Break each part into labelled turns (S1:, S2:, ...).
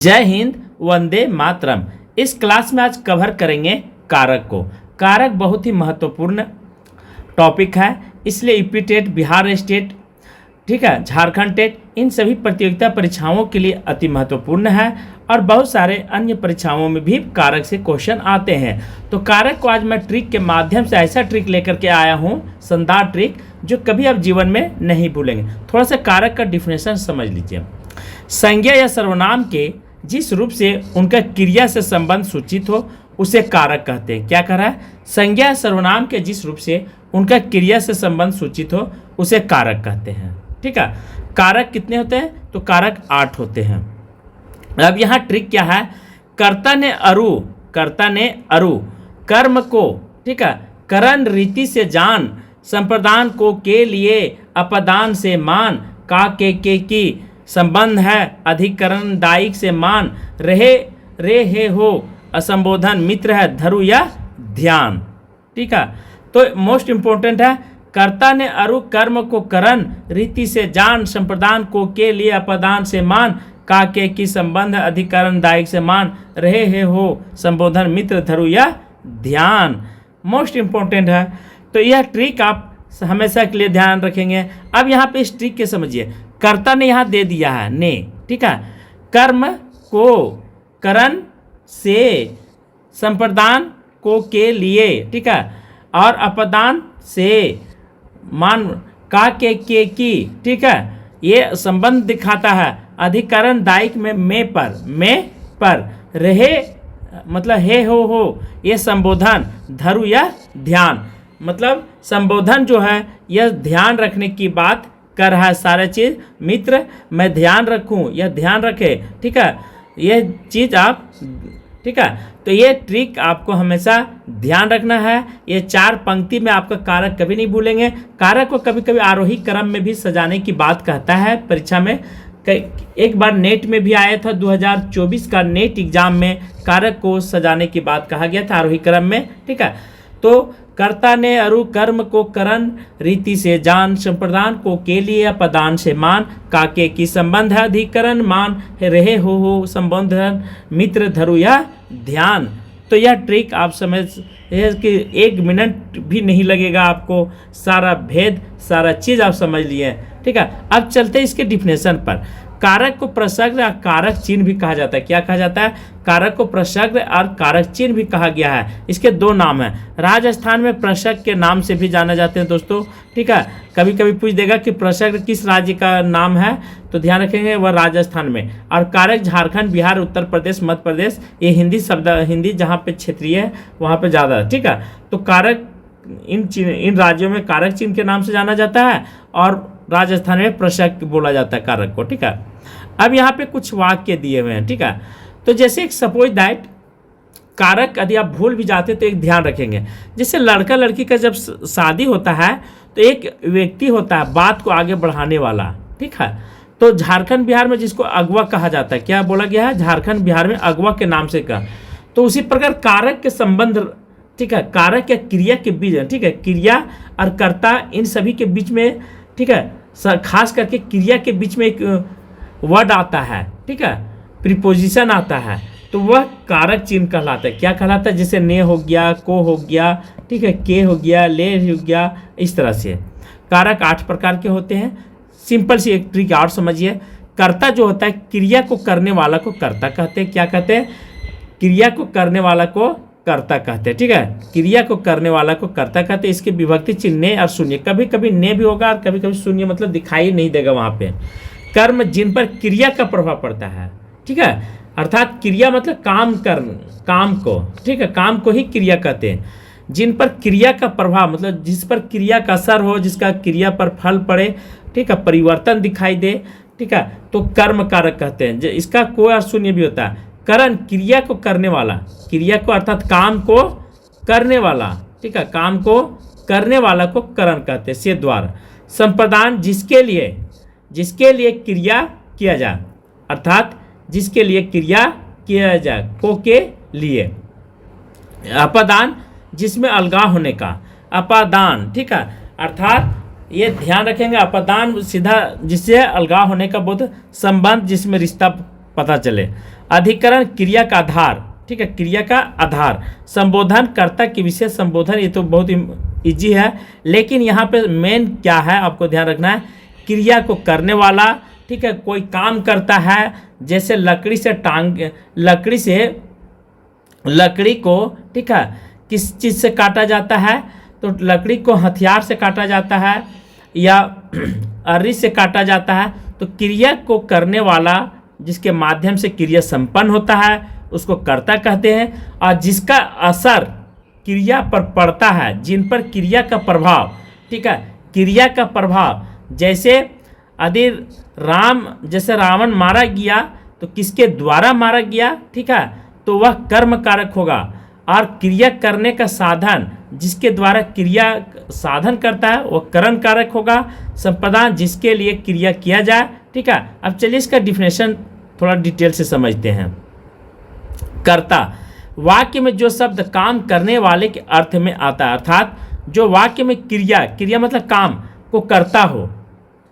S1: जय हिंद, वंदे मातरम। इस क्लास में आज कवर करेंगे कारक को। कारक बहुत ही महत्वपूर्ण टॉपिक है, इसलिए यूपी टेट, बिहार स्टेट, ठीक है, झारखंड टेट, इन सभी प्रतियोगिता परीक्षाओं के लिए अति महत्वपूर्ण है और बहुत सारे अन्य परीक्षाओं में भी कारक से क्वेश्चन आते हैं। तो कारक को आज मैं ट्रिक के माध्यम से ऐसा ट्रिक लेकर के आया हूँ, शानदार ट्रिक, जो कभी आप जीवन में नहीं भूलेंगे। थोड़ा सा कारक का डिफिनेशन समझ लीजिए। संज्ञा या सर्वनाम के जिस रूप से उनका क्रिया से संबंध सूचित हो उसे कारक कहते हैं। क्या कह रहा है? संज्ञा या सर्वनाम के जिस रूप से उनका क्रिया से संबंध सूचित हो उसे कारक कहते हैं। ठीक है, कारक कितने होते हैं? तो कारक 8 होते हैं। अब यहाँ ट्रिक क्या है? कर्ता ने अरु कर्म को, ठीक है, करण रीति से जान, संप्रदान को के लिए, अपदान से मान, का के की संबंध है, अधिकरण दायिक से मान, रहे रे हे हो असंबोधन, मित्र है, धरु या ध्यान। ठीक है, तो मोस्ट इंपॉर्टेंट है, कर्ता ने अरु कर्म को करण रीति से जान, संप्रदान को के लिए, अपदान से मान, का के की संबंध, अधिकरण दायिक से मान, रहे हे हो संबोधन, मित्र, धरु या ध्यान। मोस्ट इंपॉर्टेंट है। तो यह ट्रिक आप हमेशा के लिए ध्यान रखेंगे। अब यहाँ पे इस ट्रिक के समझिए। कर्ता ने यहाँ दे दिया है ने, ठीक है, कर्म को करण से, संप्रदान को के लिए, ठीक है, और अपदान से, मान, का के की, ठीक है, ये संबंध दिखाता है। अधिकरण दायिक में में पर, रहे मतलब हे हो ये संबोधन, धरु या ध्यान, मतलब संबोधन जो है यह ध्यान रखने की बात कर रहा है। सारा चीज़, मित्र मैं ध्यान रखूं, यह ध्यान रखे, ठीक है, यह चीज़ आप, ठीक है। तो ये ट्रिक आपको हमेशा ध्यान रखना है। ये 4 पंक्ति में आपका कारक कभी नहीं भूलेंगे। कारक को कभी कभी आरोही क्रम में भी सजाने की बात कहता है परीक्षा में। एक बार नेट में भी आया था, 2024 का नेट एग्जाम में कारक को सजाने की बात कहा गया था आरोही क्रम में। ठीक है, तो कर्ता ने अरु कर्म को करण रीति से जान, संप्रदान को के लिए, अपदान से मान, काके की संबंध है, अधिकरण मान, रहे हो संबोधन, मित्र, धरु या ध्यान। तो यह ट्रिक आप समझ कि 1 मिनट भी नहीं लगेगा आपको, सारा भेद, सारा चीज़ आप समझ लिए। ठीक है, अब चलते हैं इसके डिफिनेशन पर। कारक को प्रसर्ग और कारक चिन्ह भी कहा जाता है। क्या कहा जाता है? कारक को प्रसर्ग और कारक चिन्ह भी कहा गया है। इसके 2 नाम हैं। राजस्थान में प्रसर्ग के नाम से भी जाने जाते हैं दोस्तों। ठीक है, कभी कभी पूछ देगा कि प्रसर्ग किस राज्य का नाम है, तो ध्यान रखेंगे वह राजस्थान में। और कारक झारखंड, बिहार, उत्तर प्रदेश, मध्य प्रदेश, ये हिंदी जहाँ पे क्षेत्रीय है वहाँ पे ज़्यादा है। ठीक है, तो कारक इन राज्यों में कारक चिन्ह के नाम से जाना जाता है और राजस्थान में प्रसर्ग बोला जाता है कारक को। ठीक है, अब यहाँ पे कुछ वाक्य दिए हुए हैं। ठीक है, तो जैसे एक सपोज दैट, कारक यदि आप भूल भी जाते तो एक ध्यान रखेंगे। जैसे लड़का लड़की का जब शादी होता है तो एक व्यक्ति होता है बात को आगे बढ़ाने वाला। ठीक है, तो झारखंड बिहार में जिसको अगवा कहा जाता है, क्या बोला गया है? झारखंड बिहार में अगवा के नाम से कहा। तो उसी प्रकार कारक के संबंध, ठीक है, कारक या क्रिया के बीच, ठीक है, क्रिया और कर्ता, इन सभी के बीच में, ठीक है, खास करके क्रिया के बीच में एक वर्ड आता है, ठीक है, प्रीपोजिशन आता है, तो वह कारक चिन्ह कहलाता है। क्या कहलाता है? जैसे ने हो गया, को हो गया, ठीक है, के हो गया, ले हो गया, इस तरह से। कारक 8 प्रकार के होते हैं। सिंपल सी एक ट्रिक और समझिए। कर्ता जो होता है, क्रिया को करने वाला को कर्ता कहते हैं। क्या कहते हैं? क्रिया को करने वाला को कर्ता कहते हैं। ठीक है, क्रिया को करने वाला को कर्ता कहते हैं। इसके विभक्ति चिन्ह ने और शून्य, कभी कभी ने भी होगा और कभी कभी शून्य, मतलब दिखाई नहीं देगा वहाँ पे। कर्म जिन पर क्रिया का प्रभाव पड़ता है, ठीक है, अर्थात क्रिया मतलब काम को, ठीक है, काम को ही क्रिया कहते हैं। जिन पर क्रिया का प्रभाव मतलब जिस पर क्रिया का असर हो, जिसका क्रिया पर फल पड़े, ठीक है, परिवर्तन दिखाई दे, ठीक है, तो कर्म कारक कहते हैं। इसका कोई और शून्य भी होता है। करण, क्रिया को करने वाला, क्रिया को अर्थात काम को करने वाला, ठीक है, काम को करने वाला को करण कहते हैं, से द्वारा। संप्रदान, जिसके लिए क्रिया किया जाए, अर्थात जिसके लिए क्रिया किया जाए, को के लिए। अपदान, जिसमें अलगाव होने का, अपादान, ठीक है, अर्थात ये ध्यान रखेंगे, अपदान सीधा जिससे अलगाव होने का बोध, संबंध जिसमें रिश्ता पता चले। अधिकरण क्रिया का आधार, ठीक है, क्रिया का आधार। संबोधन कर्ता की विशेष संबोधन, ये तो बहुत इजी है, लेकिन यहाँ पे मेन क्या है आपको ध्यान रखना है, क्रिया को करने वाला, ठीक है, कोई काम करता है, जैसे लकड़ी को, ठीक है, किस चीज़ से काटा जाता है, तो लकड़ी को हथियार से काटा जाता है या अर्री से काटा जाता है। तो क्रिया को करने वाला, जिसके माध्यम से क्रिया संपन्न होता है, उसको कर्ता कहते हैं। और जिसका असर क्रिया पर पड़ता है, जिन पर क्रिया का प्रभाव, ठीक है, क्रिया का प्रभाव, जैसे यदि जैसे रावण मारा गया तो किसके द्वारा मारा गया, ठीक है, तो वह कर्म कारक होगा। और क्रिया करने का साधन, जिसके द्वारा क्रिया साधन करता है, वह करण कारक होगा। संपदा, जिसके लिए क्रिया किया जाए, ठीक है। अब चलिए इसका डिफिनेशन थोड़ा डिटेल से समझते हैं। कर्ता, वाक्य में जो शब्द काम करने वाले के अर्थ में आता है, अर्थात जो वाक्य में क्रिया मतलब काम को करता हो,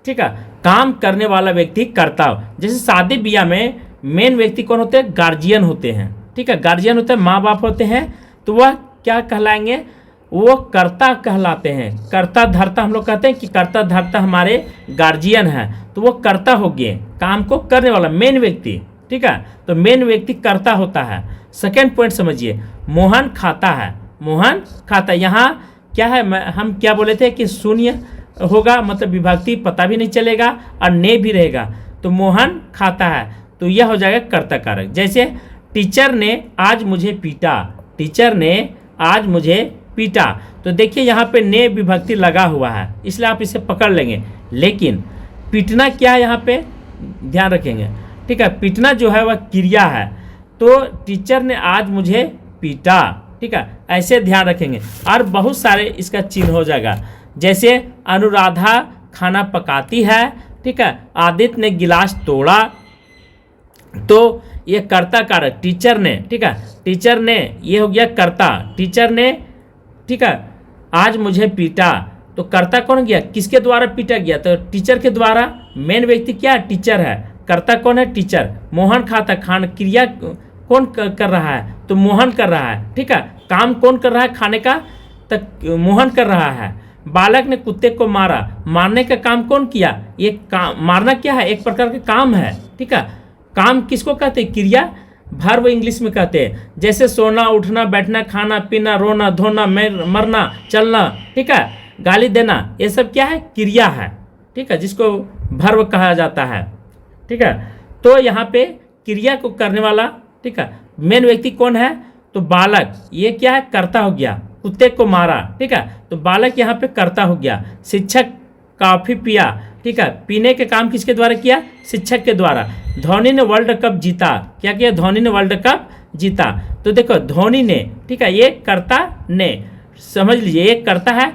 S1: ठीक है, काम करने वाला व्यक्ति कर्ता हो। जैसे शादी ब्याह में मेन व्यक्ति कौन होते हैं, गार्जियन होते हैं, ठीक है, गार्जियन होते हैं, माँ बाप होते हैं, तो वह क्या कहलाएंगे, वो कर्ता कहलाते हैं। कर्ता धर्ता हम लोग कहते हैं कि कर्ता धर्ता हमारे गार्जियन है, तो वो कर्ता हो गए, काम को करने वाला मेन व्यक्ति, ठीक है, तो मेन व्यक्ति कर्ता होता है। सेकेंड पॉइंट समझिए, मोहन खाता है, मोहन खाता, यहाँ क्या है, हम क्या बोले थे कि शून्य होगा, मतलब विभक्ति पता भी नहीं चलेगा और ने भी रहेगा, तो मोहन खाता है, तो यह हो जाएगा कर्ता कारक। जैसे टीचर ने आज मुझे पीटा, टीचर ने आज मुझे पीटा, तो देखिए यहाँ पे ने विभक्ति लगा हुआ है, इसलिए आप इसे पकड़ लेंगे। लेकिन पीटना क्या है, यहाँ पे ध्यान रखेंगे, ठीक है, पीटना जो है वह क्रिया है, तो टीचर ने आज मुझे पीटा, ठीक है, ऐसे ध्यान रखेंगे। और बहुत सारे इसका चिन्ह हो जाएगा, जैसे अनुराधा खाना पकाती है, ठीक है, आदित्य ने गिलास तोड़ा, तो ये कर्ता कारक टीचर ने, ठीक है, टीचर ने, ये हो गया कर्ता, टीचर ने, ठीक है, आज मुझे पीटा, तो कर्ता कौन गया, किसके द्वारा पीटा गया, तो टीचर के द्वारा। मेन व्यक्ति क्या है, टीचर है, कर्ता कौन है, टीचर। मोहन खाता, खान क्रिया कौन कर रहा है, तो मोहन कर रहा है, ठीक है, काम कौन कर रहा है, खाने का, तो मोहन कर रहा है। बालक ने कुत्ते को मारा, मारने का काम कौन किया, ये काम, मारना क्या है, एक प्रकार का काम है, ठीक है, काम किसको कहते हैं, क्रिया, वर्ब इंग्लिश में कहते हैं। जैसे सोना, उठना, बैठना, खाना पीना, रोना धोना, मरना, चलना, ठीक है, गाली देना, ये सब क्या है, क्रिया है, ठीक है, जिसको वर्ब कहा जाता है, ठीक है। तो यहाँ पे क्रिया को करने वाला, ठीक है, मेन व्यक्ति कौन है, तो बालक, ये क्या है, कर्ता हो गया, कुत्ते को मारा, ठीक है, तो बालक यहाँ पे कर्ता हो गया। शिक्षक कॉफी पिया, ठीक है, पीने के काम किसके द्वारा किया, शिक्षक के द्वारा। धोनी ने वर्ल्ड कप जीता, क्या किया, धोनी ने वर्ल्ड कप जीता, तो देखो धोनी ने, ठीक है, ये कर्ता ने, समझ लीजिए ये कर्ता है,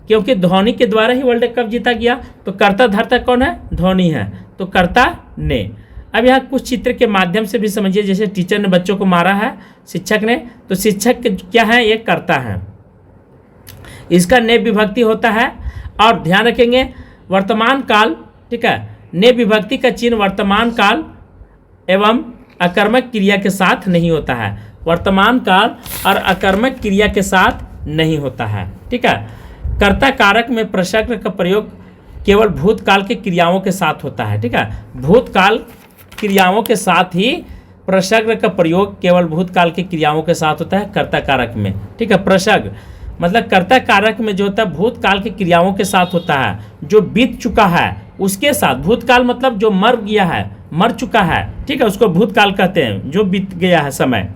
S1: क्योंकि धोनी के द्वारा ही वर्ल्ड कप जीता गया, तो कर्ता धर्ता कौन है, धोनी है, तो कर्ता ने। अब यहाँ कुछ चित्र के माध्यम से भी समझिए, जैसे टीचर ने बच्चों को मारा है, शिक्षक ने, तो शिक्षक क्या है, ये कर्ता है, इसका ने विभक्ति होता है। और ध्यान रखेंगे वर्तमान काल, ठीक है, ने विभक्ति का चिन्ह वर्तमान काल एवं अकर्मक क्रिया के साथ नहीं होता है, वर्तमान काल और अकर्मक क्रिया के साथ नहीं होता है, ठीक है। कर्ता कारक में प्रसंग का प्रयोग केवल भूतकाल के क्रियाओं के साथ होता है, ठीक है, भूतकाल क्रियाओं के साथ ही प्रसंग का प्रयोग केवल भूतकाल की क्रियाओं के साथ होता है कर्ता कारक में, ठीक है। प्रसंग मतलब कर्ता कारक में जो होता है भूतकाल की क्रियाओं के साथ होता है, जो बीत चुका है उसके साथ। भूतकाल मतलब जो मर गया है, मर चुका है, ठीक है, उसको भूतकाल कहते हैं, जो बीत गया है समय,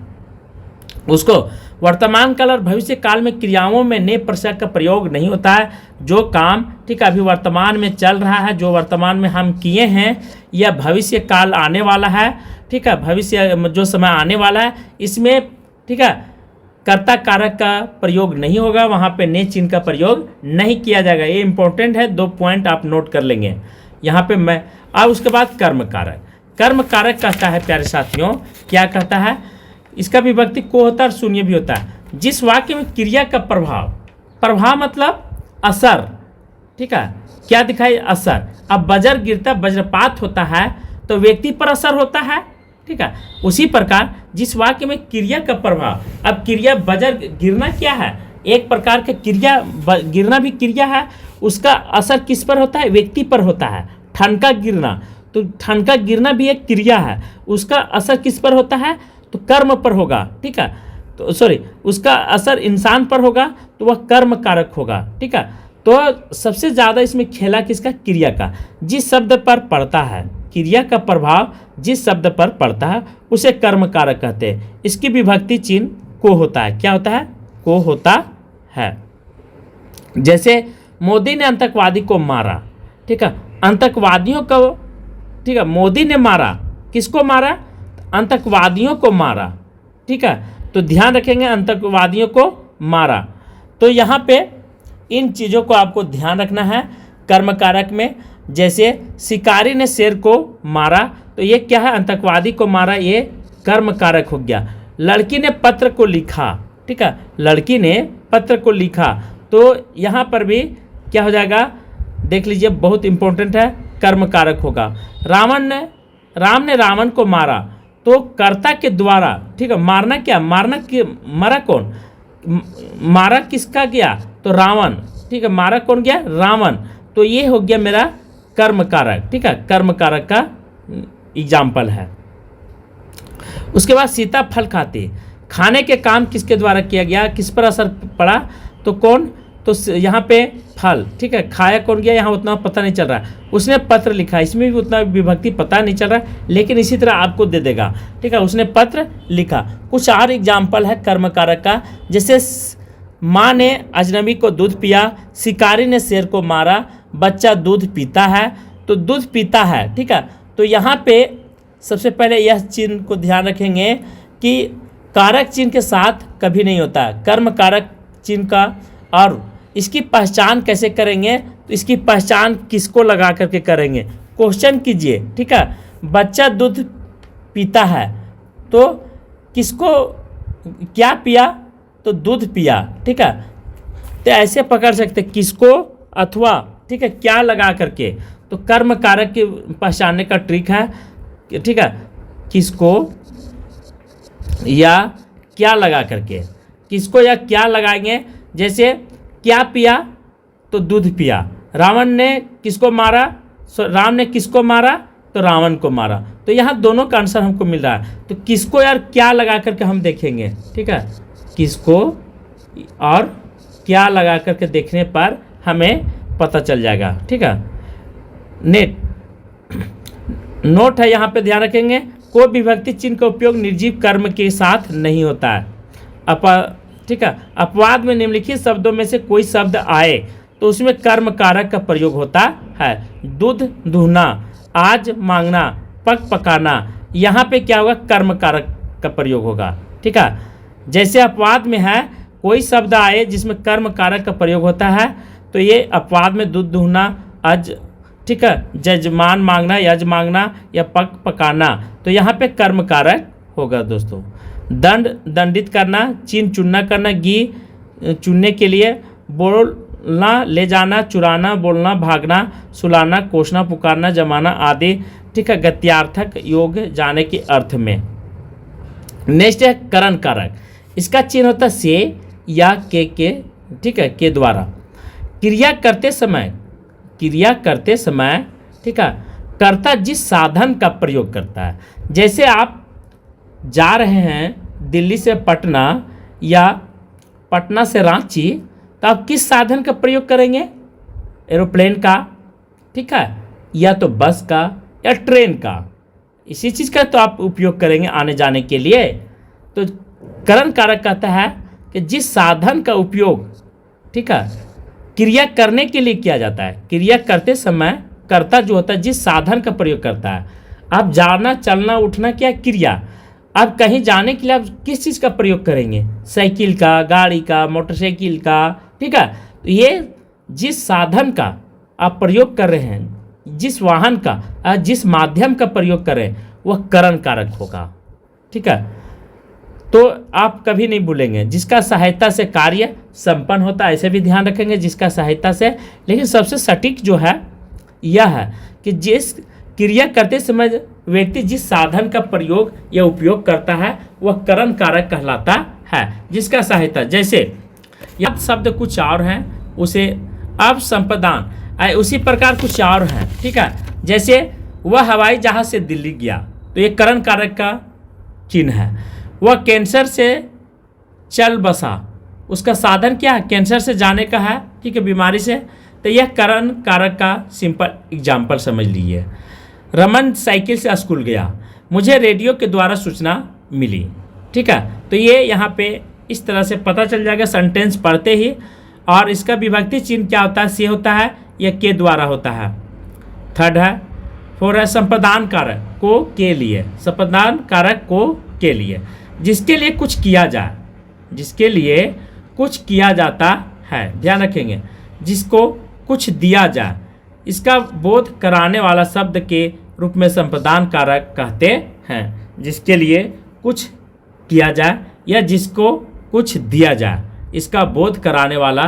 S1: उसको। वर्तमान काल और भविष्य काल में क्रियाओं में ने प्रसंग का प्रयोग नहीं होता है। जो काम, ठीक है, अभी वर्तमान में चल रहा है, जो वर्तमान में हम किए हैं, या भविष्य काल आने वाला है, ठीक है, भविष्य जो समय आने वाला है, इसमें, ठीक है, कर्ता कारक का प्रयोग नहीं होगा, वहाँ पे ने चिन्ह का प्रयोग नहीं किया जाएगा। ये इंपॉर्टेंट है, 2 पॉइंट आप नोट कर लेंगे यहाँ पे मैं। अब उसके बाद कर्म कारक, कर्म कारक कहता है प्यारे साथियों, क्या कहता है, इसका विभक्ति को होता है और शून्य भी होता है। जिस वाक्य में क्रिया का प्रभाव, प्रभाव मतलब असर, ठीक है, क्या दिखाई, असर। अब वज्र गिरता, वज्रपात होता है, तो व्यक्ति पर असर होता है, ठीक है। उसी प्रकार जिस वाक्य में क्रिया का प्रभाव, अब क्रिया बजर गिरना क्या है, एक प्रकार का क्रिया गिरना भी क्रिया है, उसका असर किस पर होता है, व्यक्ति पर होता है। ठनका गिरना, तो ठनका गिरना भी एक क्रिया है, उसका असर किस पर होता है, तो कर्म पर होगा, ठीक है। तो सॉरी, उसका असर इंसान पर होगा तो वह कर्म कारक होगा, ठीक है। तो सबसे ज़्यादा इसमें खेला किसका, क्रिया का। जिस शब्द पर पड़ता है, क्रिया का प्रभाव जिस शब्द पर पड़ता है उसे कर्म कारक कहते हैं। इसकी विभक्ति चिन्ह को होता है, क्या होता है, को होता है। जैसे मोदी ने आतंकवादी को मारा, ठीक है, आतंकवादियों को, ठीक है, मोदी ने मारा, किसको मारा, आतंकवादियों को मारा, ठीक है। तो ध्यान रखेंगे, आतंकवादियों को मारा। तो यहाँ पे इन चीज़ों को आपको ध्यान रखना है कर्म कारक में। जैसे शिकारी ने शेर को मारा, तो ये क्या है, आतंकवादी को मारा, ये कर्म कारक हो गया। लड़की ने पत्र को लिखा, ठीक है, लड़की ने पत्र को लिखा, तो यहाँ पर भी क्या हो जाएगा, देख लीजिए, बहुत इंपॉर्टेंट है, कर्म कारक होगा। राम ने रावण को मारा, तो कर्ता के द्वारा, ठीक है, मारना क्या, मारा कौन, मारा किसका गया, तो रावण, ठीक है, मारा कौन गया, रावण। तो ये हो गया मेरा कर्म कारक, ठीक है, कर्म कारक का एग्जाम्पल है। उसके बाद सीता फल खाती, खाने के काम किसके द्वारा किया गया, किस पर असर पड़ा, तो कौन, तो यहाँ पे फल, ठीक है, खाया कौन गया, यहाँ उतना पता नहीं चल रहा है। उसने पत्र लिखा, इसमें भी उतना विभक्ति पता नहीं चल रहा है, लेकिन इसी तरह आपको दे देगा, ठीक है, उसने पत्र लिखा। कुछ और एग्जाम्पल है कर्म कारक का, जैसे माँ ने अजनबी को दूध पिया, शिकारी ने शेर को मारा, बच्चा दूध पीता है, तो दूध पीता है, ठीक है। तो यहाँ पे सबसे पहले यह चिन्ह को ध्यान रखेंगे कि कारक चिन्ह के साथ कभी नहीं होता है कर्म कारक चिन्ह का। और इसकी पहचान कैसे करेंगे, तो इसकी पहचान किसको लगा करके करेंगे, क्वेश्चन कीजिए, ठीक है। बच्चा दूध पीता है, तो किसको, क्या पिया, तो दूध पिया, ठीक है। तो ऐसे पकड़ सकते किसको अथवा, ठीक है, क्या लगा करके। तो कर्म कारक के पहचानने का ट्रिक है, ठीक है, किसको या क्या लगा करके, किसको या क्या लगाएंगे। जैसे क्या पिया, तो दूध पिया। रावण ने किसको मारा, राम ने किसको मारा, तो रावण को मारा। तो यहाँ दोनों का आंसर हमको मिल रहा है। तो किसको यार क्या लगा करके हम देखेंगे, ठीक है, किसको और क्या लगा करके देखने पर हमें पता चल जाएगा, ठीक है। नोट है, यहाँ पे ध्यान रखेंगे, कोई विभक्ति चिन्ह का उपयोग निर्जीव कर्म के साथ नहीं होता है। ठीक है, अपवाद में निम्नलिखित शब्दों में से कोई शब्द आए तो उसमें कर्म कारक का प्रयोग होता है। दूध दूहना, आज मांगना, पकाना, यहाँ पे क्या होगा, कर्म कारक का प्रयोग होगा, ठीक है। जैसे अपवाद में है, कोई शब्द आए जिसमें कर्म कारक का प्रयोग होता है, तो ये अपवाद में दूध दूहना, आज, ठीक है, जजमान मांगना, यज मांगना या पकाना, तो यहाँ पे कर्म कारक होगा दोस्तों। दंडित करना, चिन्ह चुनना करना, घी चुनने के लिए, बोलना, ले जाना, चुराना, बोलना, भागना, सुलाना, कोसना, पुकारना, जमाना आदि, ठीक है, गत्यार्थक योग जाने के अर्थ में। नेक्स्ट है करण कारक, इसका चिन्ह होता है से या के, ठीक है, के द्वारा। क्रिया करते समय, ठीक है, कर्ता जिस साधन का प्रयोग करता है। जैसे आप जा रहे हैं दिल्ली से पटना या पटना से रांची, तो आप किस साधन का प्रयोग करेंगे, एरोप्लेन का, ठीक है, या तो बस का या ट्रेन का, इसी चीज़ का तो आप उपयोग करेंगे आने जाने के लिए। तो करण कारक कहता है कि जिस साधन का उपयोग, ठीक है, क्रिया करने के लिए किया जाता है। क्रिया करते समय कर्ता जो होता है जिस साधन का प्रयोग करता है। आप जाना, चलना, उठना क्या क्रिया। आप कहीं जाने के लिए आप किस चीज़ का प्रयोग करेंगे, साइकिल का, गाड़ी का, मोटरसाइकिल का, ठीक है। तो ये जिस साधन का आप प्रयोग कर रहे हैं, जिस वाहन का, जिस माध्यम का प्रयोग कर रहे हैं, वह करण कारक होगा, ठीक है। तो आप कभी नहीं भूलेंगे, जिसका सहायता से कार्य संपन्न होता है, ऐसे भी ध्यान रखेंगे, जिसका सहायता से। लेकिन सबसे सटीक जो है यह है कि जिस क्रिया करते समय व्यक्ति जिस साधन का प्रयोग या उपयोग करता है वह करण कारक कहलाता है, जिसका सहायता, जैसे यह शब्द कुछ और हैं उसे अब संप्रदान, उसी प्रकार कुछ और हैं, ठीक है। जैसे वह हवाई जहाज से दिल्ली गया, तो ये करण कारक का चिन्ह है। वह कैंसर से चल बसा, उसका साधन क्या है, कैंसर से जाने का है, ठीक है, बीमारी से, तो यह करण कारक का सिंपल एग्जाम्पल समझ लीजिए। रमन साइकिल से स्कूल गया, मुझे रेडियो के द्वारा सूचना मिली, ठीक है। तो ये यहाँ पे इस तरह से पता चल जाएगा सेंटेंस पढ़ते ही। और इसका विभक्ति चिन्ह क्या होता है, से होता है या के द्वारा होता है। थर्ड है, फोर है संप्रदान कारक को के लिए, संप्रदान कारक को के लिए, जिसके लिए कुछ किया जाए, जिसके लिए कुछ किया जाता है, ध्यान रखेंगे, जिसको कुछ दिया जाए, इसका बोध कराने वाला शब्द के रूप में संप्रदान कारक कहते हैं। जिसके लिए कुछ किया जाए या जिसको कुछ दिया जाए, इसका बोध कराने वाला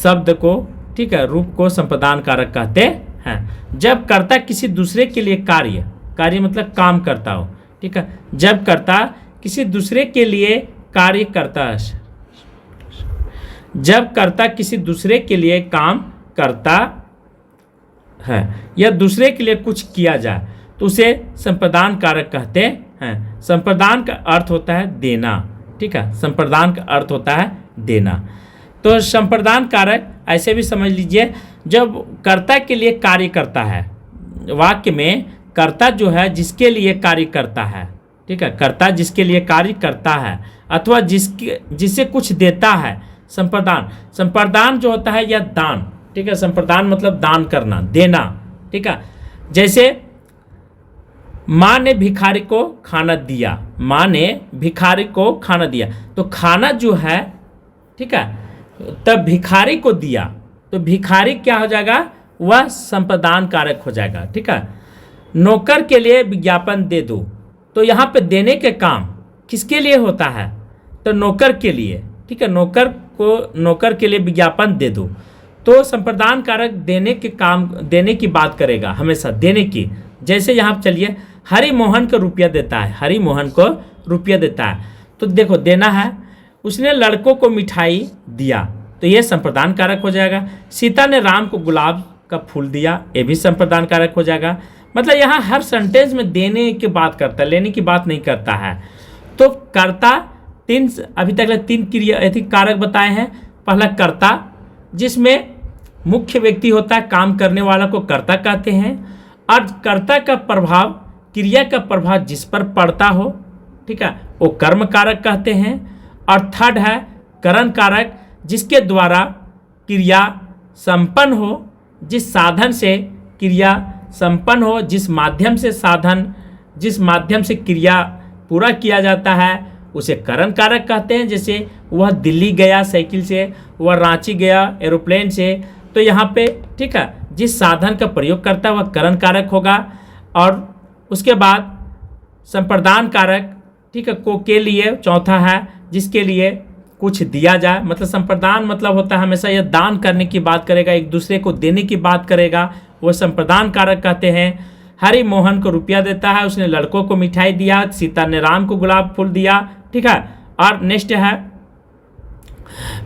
S1: शब्द को, ठीक है, रूप को संप्रदान कारक कहते हैं। जब कर्ता किसी दूसरे के लिए कार्य, कार्य मतलब काम करता हो, ठीक है, जब कर्ता किसी दूसरे के लिए कार्य करता है, जब कर्ता किसी दूसरे के लिए काम करता है या दूसरे के लिए कुछ किया जाए तो उसे संप्रदान कारक कहते हैं। संप्रदान का अर्थ होता है देना, ठीक है, संप्रदान का अर्थ होता है देना। तो संप्रदान कारक ऐसे भी समझ लीजिए, जब कर्ता के लिए कार्य करता है, वाक्य में कर्ता जो है जिसके लिए कार्य करता है, ठीक है, कर्ता जिसके लिए कार्य करता है अथवा जिससे कुछ देता है, संप्रदान, संप्रदान जो होता है यह दान, ठीक है, संप्रदान मतलब दान करना, देना, ठीक है। जैसे माँ ने भिखारी को खाना दिया, माँ ने भिखारी को खाना दिया, तो खाना जो है, ठीक है, तब भिखारी को दिया, तो भिखारी क्या हो जाएगा, वह संप्रदान कारक हो जाएगा, ठीक है। नौकर के लिए विज्ञापन दे दो, तो यहाँ पे देने के काम किसके लिए होता है, तो नौकर के लिए, ठीक है, नौकर को, नौकर के लिए विज्ञापन दे दो, तो संप्रदान कारक देने के काम, देने की बात करेगा, हमेशा देने की। जैसे यहाँ चलिए, हरि मोहन को रुपया देता है, हरि मोहन को रुपया देता है, तो देखो देना है। उसने लड़कों को मिठाई दिया, तो ये संप्रदान कारक हो जाएगा। सीता ने राम को गुलाब का फूल दिया, ये भी संप्रदान कारक हो जाएगा। मतलब यहाँ हर सेंटेंस में देने की बात करता है, लेने की बात नहीं करता है। तो कर्ता, तीन अभी तक तीन क्रिया कारक बताए हैं। पहला कर्ता, जिसमें मुख्य व्यक्ति होता है, काम करने वाला को कर्ता कहते हैं, और कर्ता का प्रभाव, क्रिया का प्रभाव जिस पर पड़ता हो, ठीक है, वो कर्म कारक कहते हैं। और थर्ड है करण कारक, जिसके द्वारा क्रिया संपन्न हो, जिस साधन से क्रिया संपन्न हो, जिस माध्यम से साधन, जिस माध्यम से क्रिया पूरा किया जाता है, उसे करण कारक कहते हैं। जैसे वह दिल्ली गया साइकिल से, वह रांची गया एरोप्लेन से, तो यहाँ पे, ठीक है, जिस साधन का प्रयोग करता है वह करण कारक होगा। और उसके बाद संप्रदान कारक, ठीक है, को के लिए चौथा है, जिसके लिए कुछ दिया जाए, मतलब संप्रदान मतलब होता है हमेशा यह दान करने की बात करेगा, एक दूसरे को देने की बात करेगा, वो संप्रदान कारक कहते हैं। हरि मोहन को रुपया देता है, उसने लड़कों को मिठाई दिया, सीता ने राम को गुलाब फूल दिया, ठीक है। और नेक्स्ट है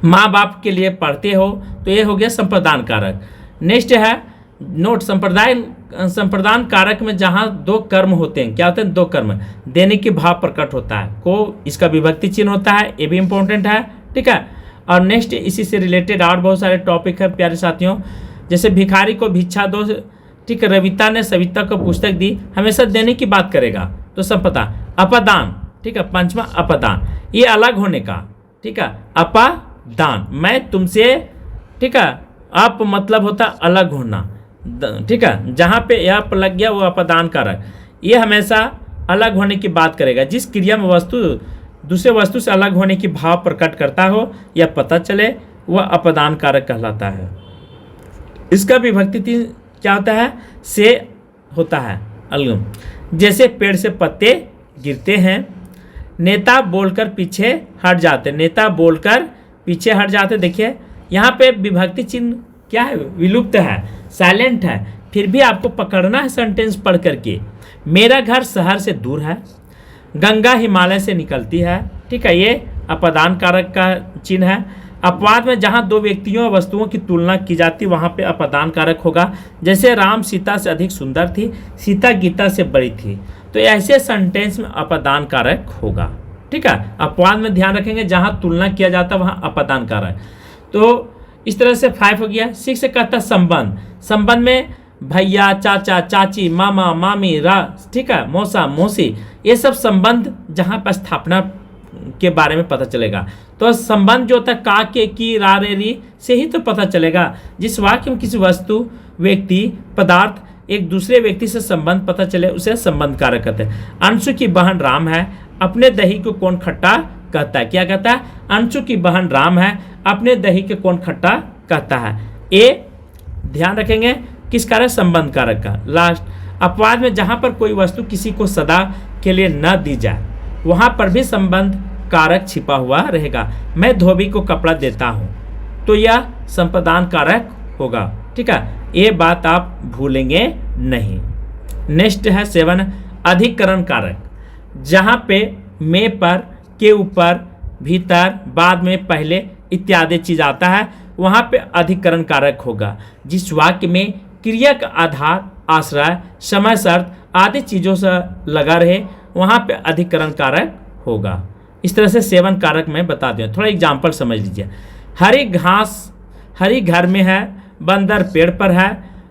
S1: माँ बाप के लिए पढ़ते हो, तो ये हो गया संप्रदान कारक। नेक्स्ट है नोट, संप्रदान कारक में जहाँ दो कर्म होते हैं, क्या होते हैं, दो कर्म, देने की भाव प्रकट होता है, को इसका विभक्ति चिन्ह होता है, ये भी इंपॉर्टेंट है, ठीक है। और नेक्स्ट इसी से रिलेटेड और बहुत सारे टॉपिक है प्यारे साथियों, जैसे भिखारी को भिक्षा दो, ठीक है, रविता ने सविता को पुस्तक दी, हमेशा देने की बात करेगा, तो संप्रदान। अपदान, ठीक है, पंचमा अपदान, ये अलग होने का, ठीक है, अपदान, मैं तुमसे, ठीक है, अप मतलब होता अलग होना, ठीक है, जहाँ पे अप लग गया वो अपदान कारक, ये हमेशा अलग होने की बात करेगा। जिस क्रिया में वस्तु दूसरे वस्तु से अलग होने की भाव प्रकट करता हो या पता चले, वह अपदान कारक कहलाता है। इसका विभक्ति क्या होता है, से होता है अलग, जैसे पेड़ से पत्ते गिरते हैं, नेता बोलकर पीछे हट जाते, नेता बोलकर पीछे हट जाते। देखिए यहाँ पे विभक्ति चिन्ह क्या है, विलुप्त है, साइलेंट है, फिर भी आपको पकड़ना है सेंटेंस पढ़ करके। मेरा घर शहर से दूर है, गंगा हिमालय से निकलती है, ठीक है, ये अपदान कारक का चिन्ह है। अपवाद में जहाँ दो व्यक्तियों और वस्तुओं की तुलना की जाती वहाँ पे अपदान कारक होगा। जैसे राम सीता से अधिक सुंदर थी, सीता गीता से बड़ी थी, तो ऐसे सेंटेंस में अपदान कारक होगा, ठीक है। अपवाद में ध्यान रखेंगे, जहाँ तुलना किया जाता वहाँ अपदान कारक। तो इस तरह से 5 हो गया। 6 से कहता संबंध। संबंध में भैया, चाचा, चाची, मामा, मामी, ठीक है, मौसा, मौसी, ये सब संबंध जहाँ पर स्थापना के बारे में पता चलेगा। तो संबंध जो होता है का, के, की, रा, रे, री से ही तो पता चलेगा। जिस वाक्य में किसी वस्तु, व्यक्ति, पदार्थ एक दूसरे व्यक्ति से संबंध पता चले उसे संबंध कारक कहते हैं। अंशु की बहन राम है, अपने दही को कौन खट्टा कहता है? क्या कहता है? अंशु की बहन राम है, अपने दही के कौन खट्टा कहता है। ए ध्यान रखेंगे किस कारक? संबंध कारक का। लास्ट अपवाद में जहां पर कोई वस्तु किसी को सदा के लिए न दी जाए वहां पर भी संबंध कारक छिपा हुआ रहेगा। मैं धोबी को कपड़ा देता हूं, तो यह संपदान कारक होगा, ठीक है। ये बात आप भूलेंगे नहीं। नेक्स्ट है 7 अधिकरण कारक। जहां पे में पर, के ऊपर, भीतर, बाद में, पहले इत्यादि चीज आता है वहां पे अधिकरण कारक होगा। जिस वाक्य में क्रिया का आधार, आश्रय, समय, शर्त आदि चीजों से लगा रहे वहां पे अधिकरण कारक होगा। इस तरह से 7 कारक मैं बता दूं। थोड़ा एग्जाम्पल समझ लीजिए। हरी घास हरी घर में है, बंदर पेड़ पर है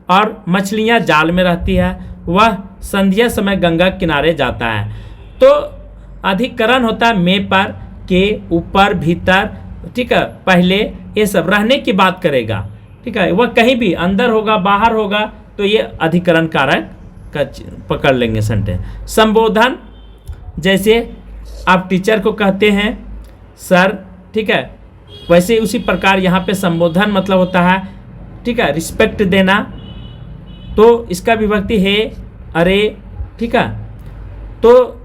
S1: और मछलियां जाल में रहती है, वह संध्या समय गंगा किनारे जाता है। तो अधिकरण होता है में पर, के, ऊपर, भीतर, ठीक है, पहले, ये सब रहने की बात करेगा, ठीक है। वह कहीं भी अंदर होगा, बाहर होगा, तो ये अधिकरण कारक का पकड़ लेंगे सेंटेंस। संबोधन, जैसे आप टीचर को कहते हैं सर, ठीक है, वैसे उसी प्रकार यहाँ पे संबोधन मतलब होता है, ठीक है, रिस्पेक्ट देना। तो इसका विभक्ति है अरे, ठीक है। तो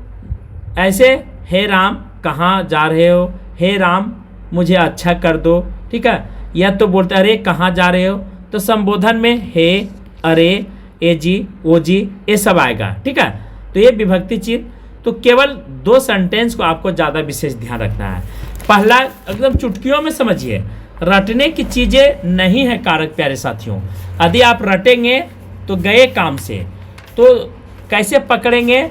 S1: ऐसे हे राम कहाँ जा रहे हो, हे राम मुझे अच्छा कर दो, ठीक है। या तो बोलते अरे कहाँ जा रहे हो, तो संबोधन में हे, अरे, ए जी, ओ जी, ये सब आएगा, ठीक है। तो ये विभक्ति चिन्ह। तो केवल 2 सेंटेंस को आपको ज़्यादा विशेष ध्यान रखना है। पहला एकदम चुटकियों में समझिए, रटने की चीज़ें नहीं है कारक प्यारे साथियों। यदि आप रटेंगे तो गए काम से। तो कैसे पकड़ेंगे?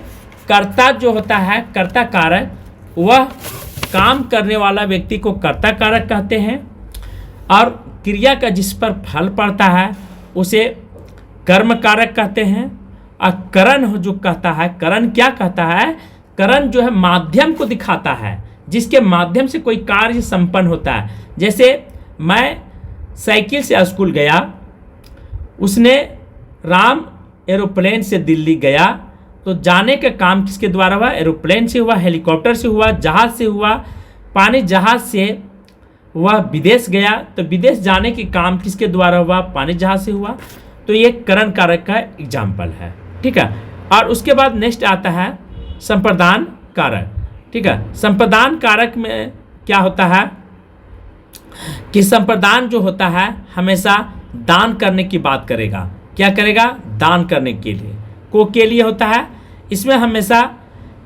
S1: कर्ता जो होता है, कर्ता कारक, वह काम करने वाला व्यक्ति को कर्ता कारक कहते हैं, और क्रिया का जिस पर फल पड़ता है उसे कर्म कारक कहते हैं। और करण जो कहता है, करण क्या कहता है? करण जो है माध्यम को दिखाता है, जिसके माध्यम से कोई कार्य संपन्न होता है। जैसे मैं साइकिल से स्कूल गया, उसने राम एरोप्लेन से दिल्ली गया, तो जाने का काम किसके द्वारा हुआ? एरोप्लेन से हुआ, हेलीकॉप्टर से हुआ, जहाज से हुआ, पानी जहाज से वह विदेश गया, तो विदेश जाने के काम किसके द्वारा हुआ? पानी जहाज से हुआ। तो ये करण कारक का एग्जाम्पल है, ठीक है। और उसके बाद नेक्स्ट आता है संप्रदान कारक, ठीक है। संप्रदान कारक में क्या होता है कि संप्रदान जो होता है हमेशा दान करने की बात करेगा। क्या करेगा? दान करने के लिए, को के लिए होता है। इसमें हमेशा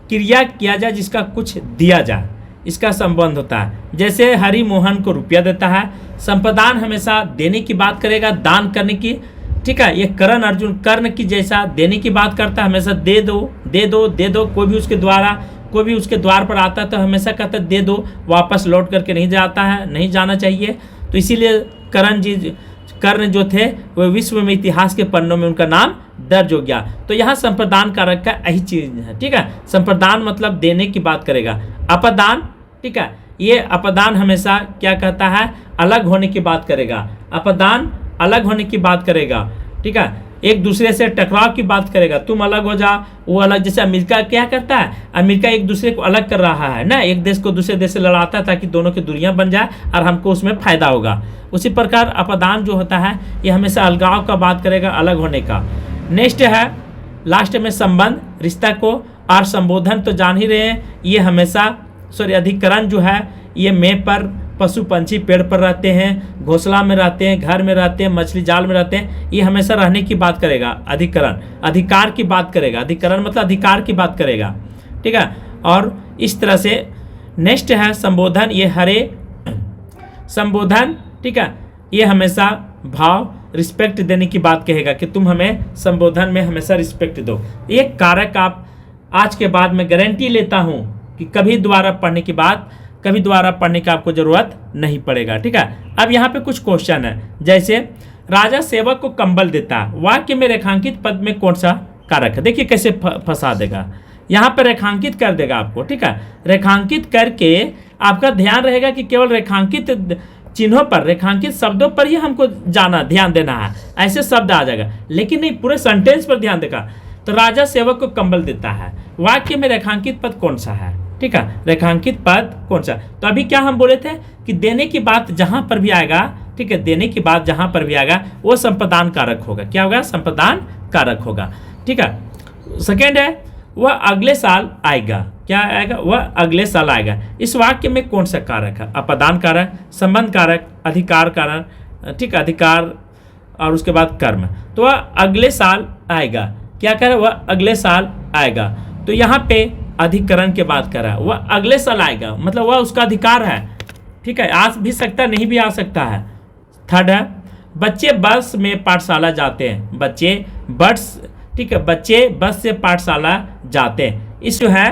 S1: क्रिया किया जाए जिसका कुछ दिया जाए, इसका संबंध होता है। जैसे हरि मोहन को रुपया देता है, संप्रदान हमेशा देने की बात करेगा, दान करने की, ठीक है। ये करण अर्जुन कर्ण की जैसा देने की बात करता है, हमेशा दे दो दे दो दे दो। कोई भी उसके द्वार पर आता है तो हमेशा कहता है दे दो, वापस लौट करके नहीं जाता है, नहीं जाना चाहिए। तो इसीलिए कर्ण जो थे वो विश्व में इतिहास के पन्नों में उनका नाम दर्ज हो गया। तो यहाँ संप्रदान कारक का यही चीज है, ठीक है। संप्रदान मतलब देने की बात करेगा। अपदान, ठीक है, ये अपदान हमेशा क्या कहता है? अलग होने की बात करेगा। अपदान अलग होने की बात करेगा, ठीक है। एक दूसरे से टकराव की बात करेगा, तुम अलग हो जा, वो अलग। जैसे अमेरिका क्या करता है? अमेरिका एक दूसरे को अलग कर रहा है ना, एक देश को दूसरे देश से लड़ाता है ताकि दोनों की दूरियां बन जाए और हमको उसमें फायदा होगा। उसी प्रकार अपदान जो होता है ये हमेशा अलगाव का बात करेगा, अलग होने का। नेक्स्ट है लास्ट में संबंध, रिश्ता को, और संबोधन तो जान ही रहे हैं, ये हमेशा अधिकरण जो है ये में पर, पशु पंछी पेड़ पर रहते हैं, घोंसला में रहते हैं, घर में रहते हैं, मछली जाल में रहते हैं, ये हमेशा रहने की बात करेगा। अधिकरण अधिकार की बात करेगा, अधिकरण मतलब अधिकार की बात करेगा, ठीक है। और इस तरह से नेक्स्ट है संबोधन, ये हरे संबोधन, ठीक है, ये हमेशा भाव रिस्पेक्ट देने की बात कहेगा कि तुम हमें संबोधन में हमेशा रिस्पेक्ट दो। ये कारक आप आज के बाद मैं गारंटी लेता हूँ कि कभी दोबारा पढ़ने की आपको जरूरत नहीं पड़ेगा, ठीक है। अब यहाँ पे कुछ क्वेश्चन है, जैसे राजा सेवक को कंबल देता है, वाक्य में रेखांकित पद में कौन सा कारक है? देखिए कैसे फंसा देगा, यहाँ पे रेखांकित कर देगा आपको, ठीक है। रेखांकित करके आपका ध्यान रहेगा कि केवल रेखांकित चिन्हों पर, रेखांकित शब्दों पर ही हमको ध्यान देना है, ऐसे शब्द आ जाएगा, लेकिन नहीं, पूरे सेंटेंस पर ध्यान देगा। तो राजा सेवक को कंबल देता है, वाक्य में रेखांकित पद कौन सा है, ठीक है, रेखांकित पद कौन सा? तो अभी क्या हम बोले थे कि देने की बात जहां पर भी आएगा, ठीक है, देने की बात जहां पर भी आएगा वो संप्रदान कारक होगा। क्या होगा? संप्रदान कारक होगा, ठीक है। सेकेंड है वह अगले साल आएगा, क्या आएगा? वह अगले साल आएगा। इस वाक्य में कौन सा कारक है? अपादान कारक, संबंध कारक, अधिकार कारक, ठीक है, अधिकार और उसके बाद कर्म। तो वह अगले साल आएगा, क्या कह रहा है? वह अगले साल आएगा। तो यहाँ पे अधिकरण के बात कर रहा है, वह अगले साल आएगा, मतलब वह उसका अधिकार है, ठीक है, आ भी सकता है, नहीं भी आ सकता है। थर्ड है बच्चे बस में पाठशाला जाते हैं, बच्चे बस, ठीक है, बच्चे बस से पाठशाला जाते हैं। इस जो है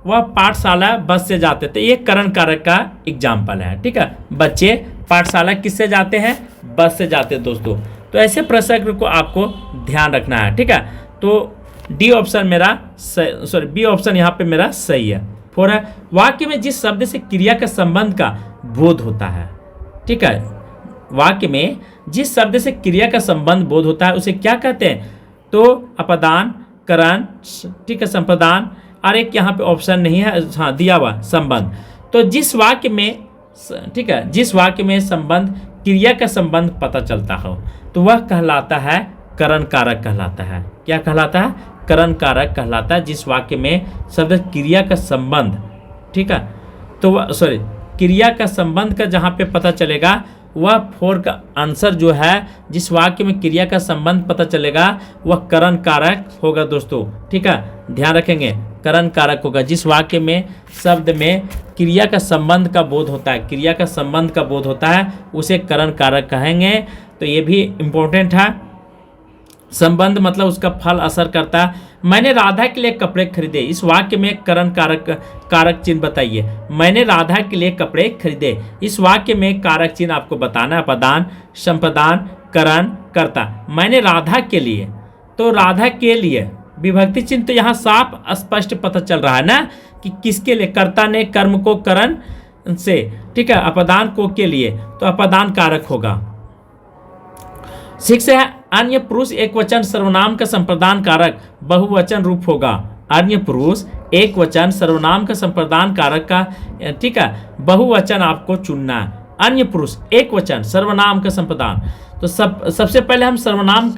S1: वह पाठशाला बस से जाते थे, ये करण कारक का एग्जाम्पल है, ठीक है। बच्चे पाठशाला किससे जाते हैं? बस से जाते हैं दोस्तों। तो ऐसे प्रश्न को आपको ध्यान रखना है, ठीक है। तो डी ऑप्शन मेरा बी ऑप्शन यहाँ पे मेरा सही है। 4 है वाक्य में जिस शब्द से क्रिया का संबंध का बोध होता है, ठीक है, वाक्य में जिस शब्द से क्रिया का संबंध बोध होता है उसे क्या कहते हैं? तो अपदान, करण, ठीक है, संप्रदान, और एक यहाँ पे ऑप्शन नहीं है, हाँ दिया हुआ संबंध। तो जिस वाक्य में, ठीक है, जिस वाक्य में संबंध, क्रिया का संबंध पता चलता हो तो वह कहलाता है करण कारक कहलाता है। क्या कहलाता है? करण कारक कहलाता है। जिस वाक्य में शब्द क्रिया का संबंध, ठीक है, तो वह क्रिया का संबंध का जहाँ पे पता चलेगा वह 4 का आंसर जो है, जिस वाक्य में क्रिया का संबंध पता चलेगा वह करण कारक होगा दोस्तों, ठीक है, ध्यान रखेंगे, करण कारक होगा। जिस वाक्य में शब्द में क्रिया का संबंध का बोध होता है, क्रिया का संबंध का बोध होता है उसे करण कारक कहेंगे। तो ये भी इम्पोर्टेंट है। संबंध मतलब उसका फल असर करता है। मैंने राधा के लिए कपड़े खरीदे, इस वाक्य में करण कारक चिन्ह बताइए। मैंने राधा के लिए कपड़े खरीदे, इस वाक्य में कारक चिन्ह आपको बताना है। अपदान, संप्रदान, करण, कर्ता। मैंने राधा के लिए, तो राधा के लिए विभक्ति चिन्ह तो यहाँ साफ स्पष्ट पता चल रहा है ना कि किसके लिए? कर्ता ने कर्म को करण से, ठीक है, अपदान को के लिए, तो अपदान कारक होगा। 6 है अन्य पुरुष एक वचन सर्वनाम का संप्रदान कारक बहुवचन रूप होगा। अन्य पुरुष एक वचन सर्वनाम का संप्रदान कारक का, ठीक है, बहुवचन आपको चुनना है। अन्य पुरुष एक वचन सर्वनाम का संप्रदान, तो सबसे पहले हम सर्वनाम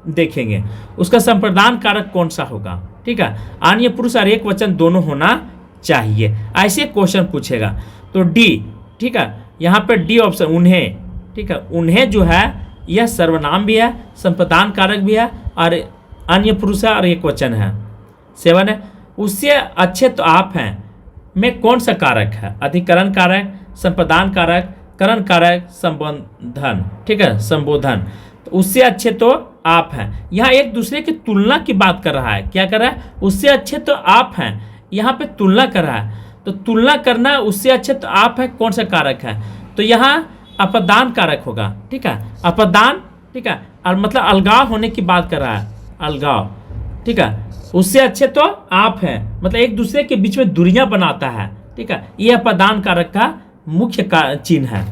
S1: देखेंगे, उसका संप्रदान कारक कौन सा होगा, ठीक है। अन्य पुरुष और एक वचन दोनों होना चाहिए, ऐसे क्वेश्चन पूछेगा। तो डी, ठीक है, यहाँ पे डी ऑप्शन उन्हें, ठीक है, उन्हें जो है यह सर्वनाम भी है, संप्रदान कारक भी है और अन्य पुरुष है और एक वचन है। 7 है उससे अच्छे तो आप हैं में कौन सा कारक है? अधिकरण कारक, संप्रदान कारक, करण कारक, संबोधन, ठीक है, संबोधन। तो उससे अच्छे तो आप हैं, यहाँ एक दूसरे की तुलना की बात कर रहा है। क्या कर रहा है? उससे अच्छे तो आप हैं, यहाँ पे तुलना कर रहा है। तो तुलना करना, उससे अच्छे तो आप हैं, कौन सा कारक है? तो यहाँ अपदान कारक होगा, ठीक है, अपदान, ठीक है, और मतलब अलगाव होने की बात कर रहा है, अलगाव, ठीक है। उससे अच्छे तो आप हैं, मतलब एक दूसरे के बीच में दूरियां बनाता है, ठीक है, ये अपदान कारक का मुख्य चिन्ह है।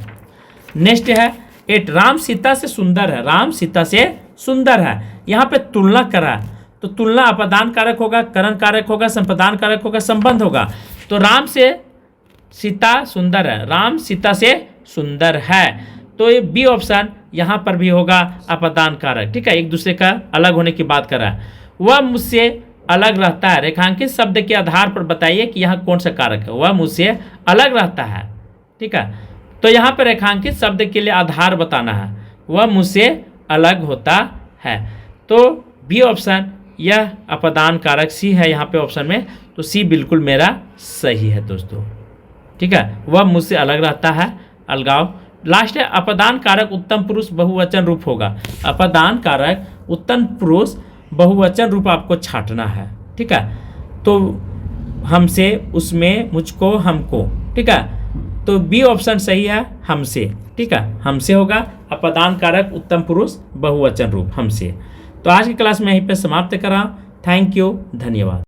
S1: नेक्स्ट है 8 राम सीता से सुंदर है, राम सीता से सुंदर है, यहाँ पे तुलना करा, तो तुलना अपदान कारक होगा, करण कारक होगा, संप्रदान कारक होगा, संबंध होगा। तो राम से सीता सुंदर है, राम सीता से सुंदर है, तो ये बी ऑप्शन यहाँ पर भी होगा अपदान कारक, ठीक है, एक दूसरे का अलग होने की बात कर रहा है। वह मुझसे अलग रहता है, रेखांकित शब्द के आधार पर बताइए कि यहाँ कौन सा कारक है। वह मुझसे अलग रहता है, ठीक है, तो यहाँ पर रेखांकित शब्द के लिए आधार बताना है, वह मुझसे अलग होता है। तो बी ऑप्शन, यह अपदान कारक सी है यहाँ पे ऑप्शन में, तो सी बिल्कुल मेरा सही है दोस्तों। ठीक है, वह मुझसे अलग रहता है, अलगाव। लास्ट है अपदान कारक उत्तम पुरुष बहुवचन रूप होगा। अपदान कारक उत्तम पुरुष बहुवचन रूप आपको छांटना है। ठीक है, तो हमसे, उसमें, मुझको, हमको। ठीक है, तो बी ऑप्शन सही है, हमसे। ठीक है, हमसे होगा अपदान कारक उत्तम पुरुष बहुवचन रूप, हमसे। तो आज की क्लास में यहीं पे समाप्त कर रहा हूँ। थैंक यू, धन्यवाद।